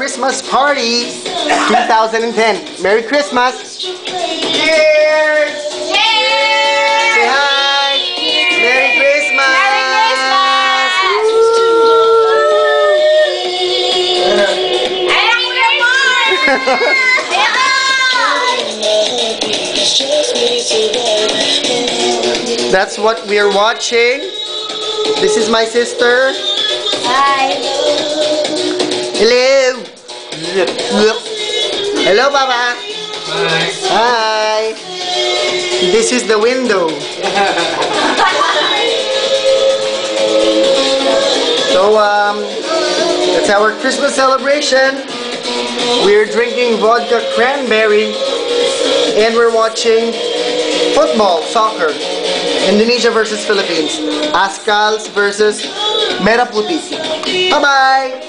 Christmas Party 2010. Merry Christmas! Cheers! Say hi! Merry Christmas! That's what we're watching. This is my sister. Hi. Hello. Hello, Papa. Hi. This is the window. So, that's our Christmas celebration. We're drinking vodka cranberry and we're watching football, soccer. Indonesia versus Philippines. Ascals versus Merah Putih. Bye-bye!